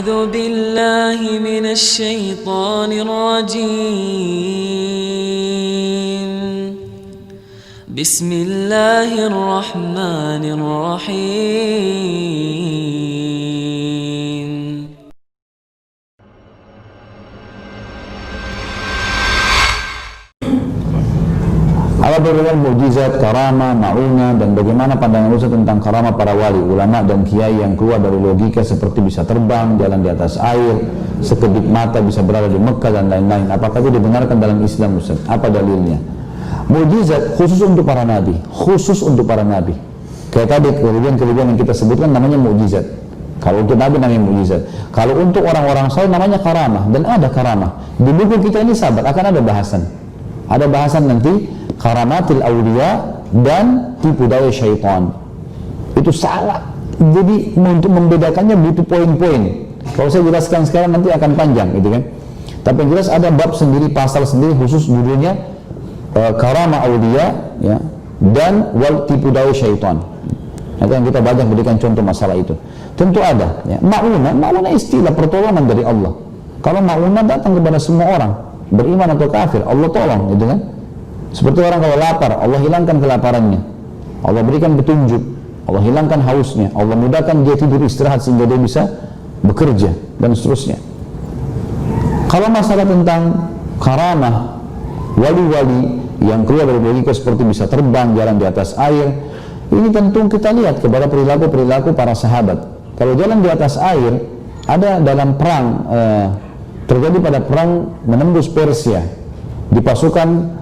أعوذ بالله من الشيطان الرجيم بسم الله الرحمن الرحيم Apa perbedaan mukjizat, karamah, ma'unah, dan bagaimana pandangan Ustaz tentang karamah para wali, ulama dan kiai yang keluar dari logika seperti bisa terbang, jalan di atas air, sekedip mata bisa berada di Mekah dan lain-lain. Apakah itu dibenarkan dalam Islam Ustaz? Apa dalilnya? Mukjizat khusus untuk para nabi, khusus untuk para nabi. Kayak tadi kelebihan-kelebihan yang kita sebutkan namanya mukjizat. Kalau untuk nabi namanya mukjizat. Kalau untuk orang-orang saleh namanya karamah, dan ada karamah. Di buku kita ini sabar akan ada bahasan. Ada bahasan nanti karamatil awliya dan tipu daya syaitan. Itu salah. Jadi untuk membedakannya butuh poin-poin. Kalau saya jelaskan sekarang nanti akan panjang, gitu kan. Tapi yang jelas ada bab sendiri, pasal sendiri khusus judulnya karamah awliya, ya, dan wal tipu daya syaitan. Nanti yang kita banyak berikan contoh masalah itu. Tentu ada. Ya. Ma'unah istilah pertolongan dari Allah. Kalau ma'unah datang kepada semua orang, beriman atau kafir, Allah tolong, gitu kan. Seperti orang kalau lapar, Allah hilangkan kelaparannya, Allah berikan petunjuk, Allah hilangkan hausnya, Allah mudahkan dia tidur istirahat sehingga dia bisa bekerja, dan seterusnya. Kalau masalah tentang karamah, wali-wali yang keluar dari logika seperti bisa terbang, jalan di atas air, ini tentu kita lihat kepada perilaku-perilaku para sahabat. Kalau jalan di atas air, ada dalam perang, terjadi pada perang menembus Persia, di pasukan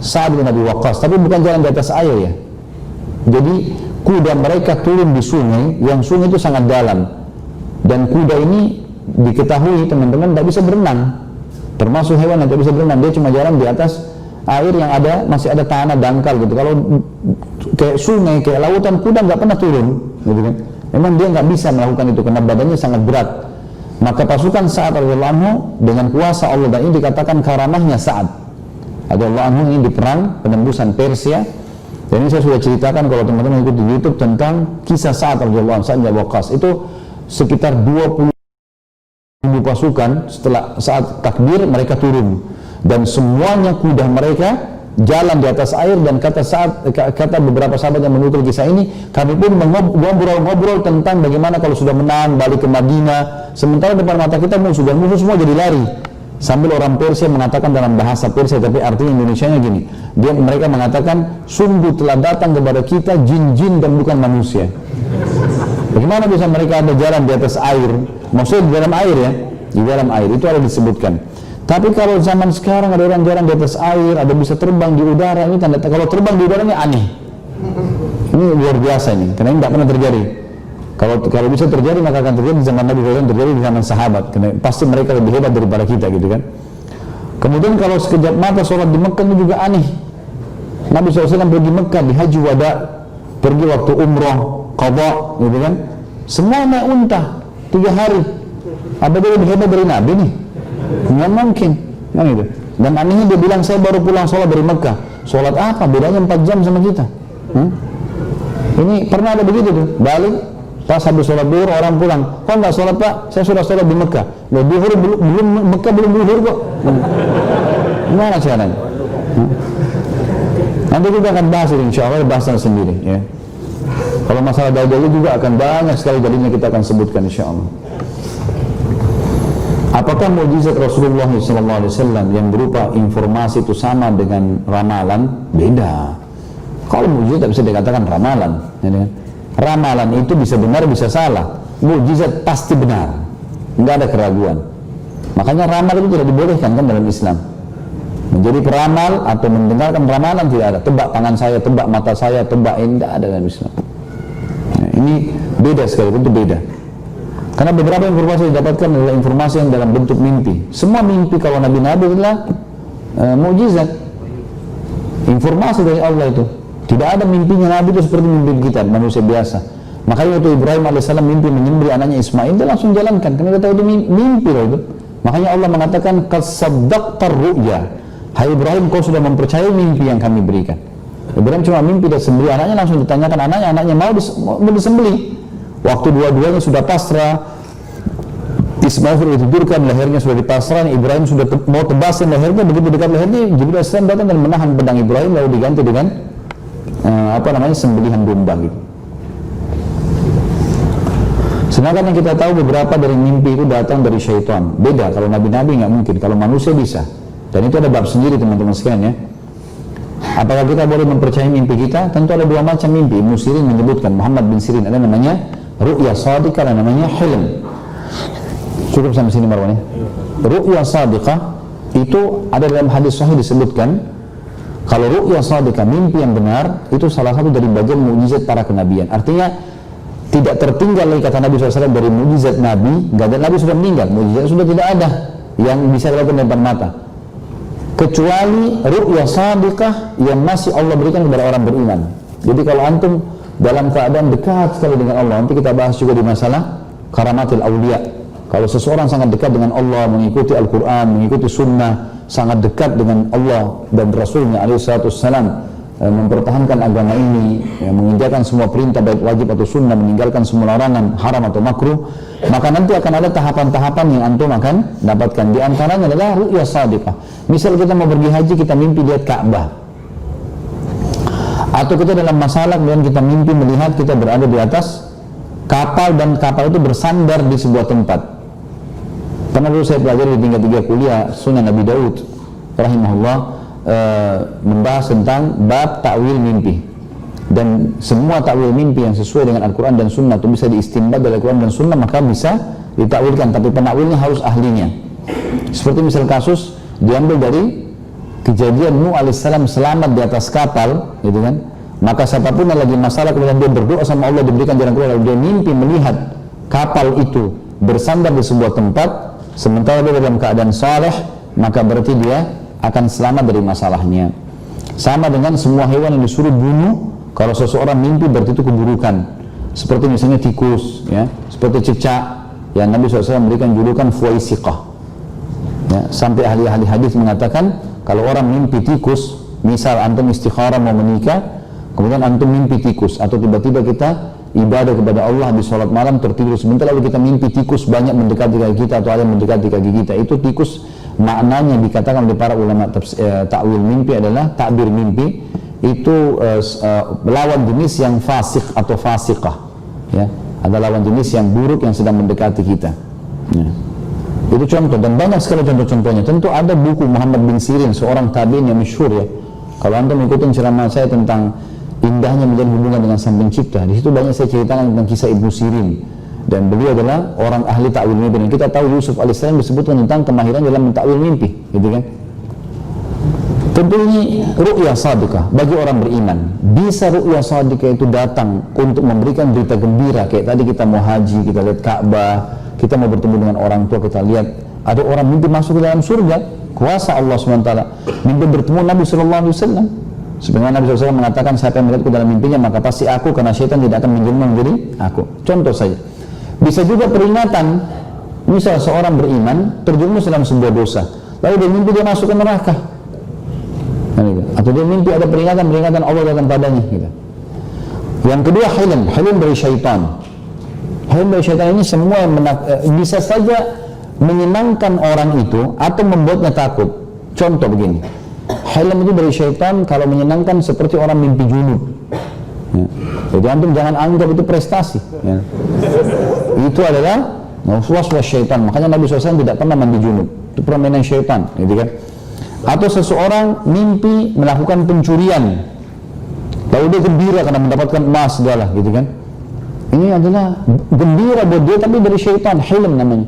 Sa'ad bin Abi Waqqas, tapi bukan jalan di atas air, ya. Jadi kuda mereka turun di sungai, yang sungai itu sangat dalam, dan kuda ini diketahui teman-teman tidak bisa berenang, termasuk hewan yang tidak bisa berenang, dia cuma jalan di atas air yang ada, masih ada tanah dangkal gitu. Kalau kayak sungai, kayak lautan, kuda nggak pernah turun, gitu kan. Memang dia nggak bisa melakukan itu karena badannya sangat berat. Maka pasukan Sa'ad radhiyallahu anhu dengan kuasa Allah, dan ini dikatakan karamahnya Sa'ad radhiyallahu anhu ini di perang penembusan Persia. Dan ini saya sudah ceritakan kalau teman-teman ikut di YouTube tentang kisah Sa'ad radhiyallahu anhu, Sa'ad bin Waqqas. Itu sekitar 20.000 pasukan, setelah saat takbir mereka turun, dan semuanya kuda mereka jalan di atas air. Dan kata beberapa sahabat yang menukil kisah ini, kami pun ngobrol tentang bagaimana kalau sudah menang balik ke Madinah, sementara depan mata kita musuh, dan musuh semua jadi lari. Sambil orang Persia mengatakan dalam bahasa Persia, tapi artinya Indonesianya gini, mereka mengatakan, sungguh telah datang kepada kita jin-jin dan bukan manusia. Bagaimana bisa mereka ada jalan di atas air? Maksudnya di dalam air, ya, di dalam air itu ada disebutkan. Tapi kalau zaman sekarang ada orang jalan di atas air, ada bisa terbang di udara, ini tanda kalau terbang di udara ini aneh. Ini luar biasa ini, karena ini tidak pernah terjadi. Kalau bisa terjadi, maka akan terjadi di zaman Nabi SAW, terjadi di zaman sahabat, karena pasti mereka lebih hebat daripada kita, gitu kan. Kemudian kalau sekejap mata sholat di Mekah ini juga aneh. Nabi SAW pergi Mekah di haji wada, pergi waktu umroh qadha, gitu kan. Semua naik unta 3 hari. Apa dia lebih hebat dari Nabi nih? Nggak mungkin, kan gitu. Dan anehnya dia bilang, saya baru pulang sholat dari Mekah. Sholat apa? Bedanya 4 jam sama kita. Ini pernah ada begitu tuh, balik pas habis sholat duhur orang pulang, kok nggak sholat Pak? Saya sudah sholat di Mekah. Loh, duhur belum, Mekah belum duhur kok. Gimana caranya? Nanti kita akan bahas ini, insya Allah bahasan sendiri, ya. Kalau masalah dajjal juga akan banyak sekali jadinya kita akan sebutkan, insya Allah. Apakah mukjizat Rasulullah SAW yang berupa informasi itu sama dengan ramalan? Beda. Kalau mukjizat tidak bisa dikatakan ramalan, ya, kan? Ramalan itu bisa benar, bisa salah. Mukjizat pasti benar, nggak ada keraguan. Makanya ramal itu tidak dibolehkan kan dalam Islam. Menjadi peramal atau mendengarkan ramalan tidak ada. Tebak tangan saya, tebak mata saya, tebak ini tidak ada dalam Islam. Nah, ini beda sekali, tentu beda. Karena beberapa informasi yang didapatkan adalah informasi yang dalam bentuk mimpi. Semua mimpi kalau Nabi-Nabi adalah mukjizat, informasi dari Allah itu. Tidak ada mimpinya Nabi itu seperti mimpi kita, manusia biasa. Makanya waktu Ibrahim AS mimpi menyembelih anaknya Ismail, dia langsung jalankan, karena dia tahu itu mimpi loh itu. Makanya Allah mengatakan, qad saddaqtar ru'ya. Hai Ibrahim, kau sudah mempercayai mimpi yang kami berikan. Ibrahim cuma mimpi dan sembelih anaknya, langsung ditanyakan anaknya mau disembelih. Waktu dua-duanya sudah pasrah, Ismail sudah ditidurkan, lehernya sudah dipasrahkan, Ibrahim sudah mau tebasin lehernya, begitu dekat lehernya, Jibril AS datang dan menahan pedang Ibrahim lalu diganti dengan sembelihan domba gitu. Sedangkan yang kita tahu beberapa dari mimpi itu datang dari syaitan. Beda, kalau nabi-nabi nggak mungkin, kalau manusia bisa. Dan itu ada bab sendiri teman-teman sekalian ya. Apakah kita boleh mempercayai mimpi kita? Tentu ada dua macam mimpi. Ibnu Sirin menyebutkan, Muhammad bin Sirin, ada namanya ru'ya shadiqah dan namanya hilm. Cukup sampai sini Marwan ya. Ru'ya shadiqah itu ada dalam hadis sahih disebutkan, kalau ru'ya shadiqah, mimpi yang benar, itu salah satu dari bagian mukjizat para kenabian. Artinya tidak tertinggal lagi kata Nabi SAW dari mukjizat Nabi. Nggak ada, Nabi sudah meninggal, mukjizat sudah tidak ada yang bisa dilakukan di depan mata, kecuali ru'ya shadiqah yang masih Allah berikan kepada orang beriman. Jadi kalau antum dalam keadaan dekat sekali dengan Allah, nanti kita bahas juga di masalah karamatil awliya. Kalau seseorang sangat dekat dengan Allah, mengikuti Al-Quran, mengikuti Sunnah, sangat dekat dengan Allah dan Rasulnya alaihissalam, mempertahankan agama ini, mengerjakan semua perintah baik wajib atau sunnah, meninggalkan semua larangan haram atau makruh, maka nanti akan ada tahapan-tahapan yang antum akan dapatkan. Di antaranya adalah ru'ya shadiqah. Misal kita mau pergi haji, kita mimpi lihat Ka'bah, atau kita dalam masalah kemudian kita mimpi melihat kita berada di atas kapal dan kapal itu bersandar di sebuah tempat. Karena dulu saya pelajari di tingkat 3 kuliah Sunan Abi Daud rahimahullah, membahas tentang bab ta'wil mimpi, dan semua ta'wil mimpi yang sesuai dengan Al-Quran dan Sunnah itu bisa diistinbat dari Al-Quran dan Sunnah, maka bisa ditakwilkan, tapi penakwilnya harus ahlinya. Seperti misal kasus diambil dari kejadian Nuh alaihissalam selamat di atas kapal gitu kan, maka siapapun yang lagi masalah kemudian dia berdoa sama Allah diberikan jalan keluar, lalu dia mimpi melihat kapal itu bersandar di sebuah tempat sementara dia dalam keadaan saleh, maka berarti dia akan selamat dari masalahnya. Sama dengan semua hewan yang disuruh bunuh, kalau seseorang mimpi berarti itu keburukan. Seperti misalnya tikus, ya, seperti cicak yang Nabi SAW memberikan julukan fuwaisiqah. Ya, sampai ahli-ahli hadis mengatakan kalau orang mimpi tikus, misal antum istikharah mau menikah, kemudian antum mimpi tikus, atau tiba-tiba kita ibadah kepada Allah di sholat malam tertidur sebentar lalu kita mimpi tikus banyak mendekati kaki kita atau ada yang mendekati kaki kita, itu tikus maknanya dikatakan oleh para ulama ta'wil mimpi adalah takbir mimpi itu lawan jenis yang fasik atau fasiqah, ya, ada lawan jenis yang buruk yang sedang mendekati kita, ya. Itu contoh, dan banyak sekali contoh-contohnya. Tentu ada buku Muhammad bin Sirin, seorang tabi'in yang masyhur ya. Kalau anda mengikuti ceramah saya tentang indahnya menjalin hubungan dengan Sang Pencipta, di situ banyak saya ceritakan tentang kisah Ibnu Sirin, dan beliau adalah orang ahli ta'wil mimpi. Dan kita tahu Yusuf alaihissalam disebutkan tentang kemahiran dalam mentakwil mimpi, gitu kan. Tentu ini ru'ya shadiqah bagi orang beriman. Bisa ru'ya shadiqah itu datang untuk memberikan berita gembira, kayak tadi kita mau haji, kita lihat Ka'bah, kita mau bertemu dengan orang tua, kita lihat ada orang mimpi masuk ke dalam surga, kuasa Allah SWT, mimpi bertemu Nabi SAW. Sebenarnya Nabi SAW mengatakan siapa yang melihatku dalam mimpinya maka pasti aku, karena syaitan tidak akan menjelma menjadi aku. Contoh saja. Bisa juga peringatan, misal seorang beriman terjerumus dalam sebuah dosa, lalu dia mimpi dia masuk ke neraka, atau dia mimpi ada peringatan Allah datang padanya gitu. Yang kedua hilm dari syaitan. Hilm dari syaitan ini semua yang bisa saja menyenangkan orang itu atau membuatnya takut. Contoh begini, hilm itu dari syaitan kalau menyenangkan seperti orang mimpi junub, ya. Jadi antum jangan anggap itu prestasi, ya. Itu adalah waswas syaitan. Makanya Nabi SAW tidak pernah mandi junub, itu permainan syaitan, gitu kan. Atau seseorang mimpi melakukan pencurian, lalu dia gembira karena mendapatkan emas segala, gitu kan. Ini adalah gembira buat dia, tapi dari syaitan, hilm namanya.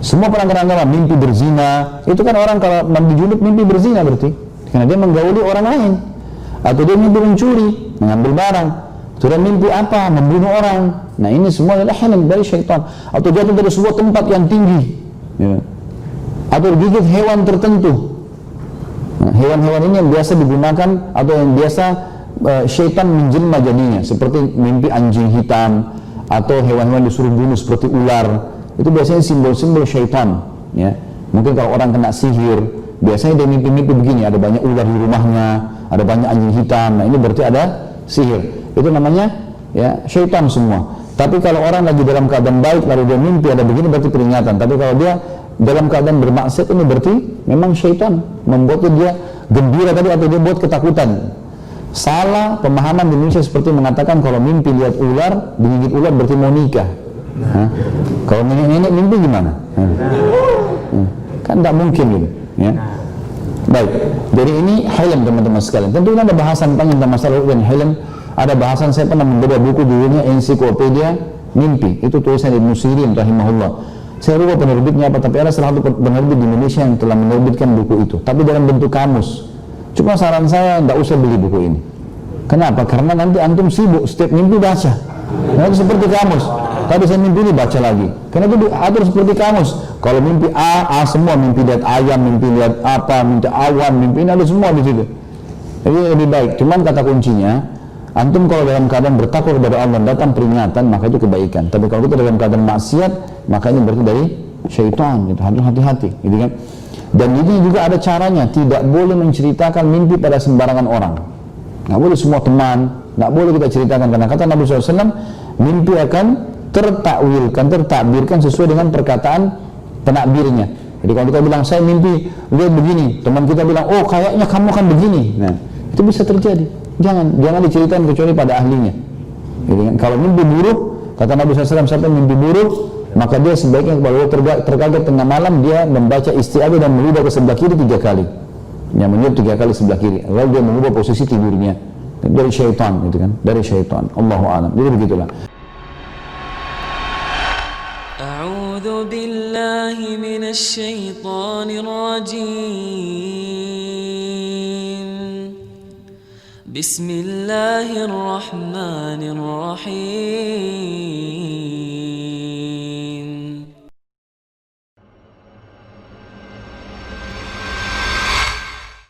Semua pelanggaran agama, mimpi berzina, itu kan orang kalau mandi junub mimpi berzina berarti, karena dia menggauli orang lain. Atau dia mimpi mencuri, mengambil barang. Atau dia mimpi apa? Membunuh orang. Nah ini semua adalah hilm dari syaitan. Atau jatuh dari sebuah tempat yang tinggi, ya. Atau gigit hewan tertentu. Nah, hewan-hewan ini yang biasa digunakan atau yang biasa syaitan menjelma jadinya, seperti mimpi anjing hitam atau hewan-hewan disuruh bunuh seperti ular. Itu biasanya simbol-simbol syaitan, ya. Mungkin kalau orang kena sihir, biasanya dia mimpi-mimpi begini, ada banyak ular di rumahnya, ada banyak anjing hitam. Nah ini berarti ada sihir. Itu namanya ya syaitan semua. Tapi kalau orang lagi dalam keadaan baik lalu dia mimpi ada begini berarti peringatan. Tapi kalau dia dalam keadaan bermaksiat ini berarti memang syaitan membuat dia gembira tadi atau dia buat ketakutan. Salah pemahaman di Indonesia seperti mengatakan kalau mimpi lihat ular, digigit ular berarti mau nikah. Kalau nenek-nenek mimpi gimana? Kan tidak mungkin gitu. Ya. Baik, jadi ini hilm teman-teman sekalian. Tentu ada bahasan panjang tentang masalah ruqyah dan hilm. Ada bahasan, saya pernah membaca buku judulnya Ensiklopedia Mimpi. Itu tulisan Ibnu Sirin rahimahullah. Saya lupa penerbitnya apa, tapi ada salah satu penerbit di Indonesia yang telah menerbitkan buku itu. Tapi dalam bentuk kamus. Cuma saran saya tidak usah beli buku ini. Kenapa? Karena nanti antum sibuk setiap mimpi baca. Nanti seperti kamus. Tadi saya mimpi ini baca lagi. Karena itu diatur seperti kamus. Kalau mimpi A semua, mimpi lihat ayam, mimpi lihat apa, mimpi awan, mimpi ini ada semua di situ. Jadi lebih baik. Cuman kata kuncinya, antum kalau dalam keadaan bertakwa kepada Allah datang peringatan, maka itu kebaikan. Tapi kalau kita dalam keadaan maksiat, maka ini berarti dari syaitan. Gitu. Harus hati-hati, gitu kan? Dan ini juga ada caranya. Tidak boleh menceritakan mimpi pada sembarangan orang. Nggak boleh semua teman, nggak boleh kita ceritakan. Karena kata Nabi SAW, mimpi akan tertakbirkan sesuai dengan perkataan penakbirnya. Jadi kalau kita bilang saya mimpi lihat begini, teman kita bilang oh kayaknya kamu akan begini. Nah, itu bisa terjadi. Jangan diceritakan kecuali pada ahlinya. Jadi, kalau mimpi buruk, kata Nabi SAW, sampai mimpi buruk, maka dia sebaiknya kalau terkaget tengah malam dia membaca isti'adzah dan meludah ke sebelah kiri 3 kali. Yang menyuruh 3 kali sebelah kiri. Lalu dia mengubah posisi tidurnya dari syaitan, gitu kan? Dari syaitan. Allahu a'lam. Jadi begitulah. أعوذ بالله من الشيطان الرجيم بسم الله الرحمن الرحيم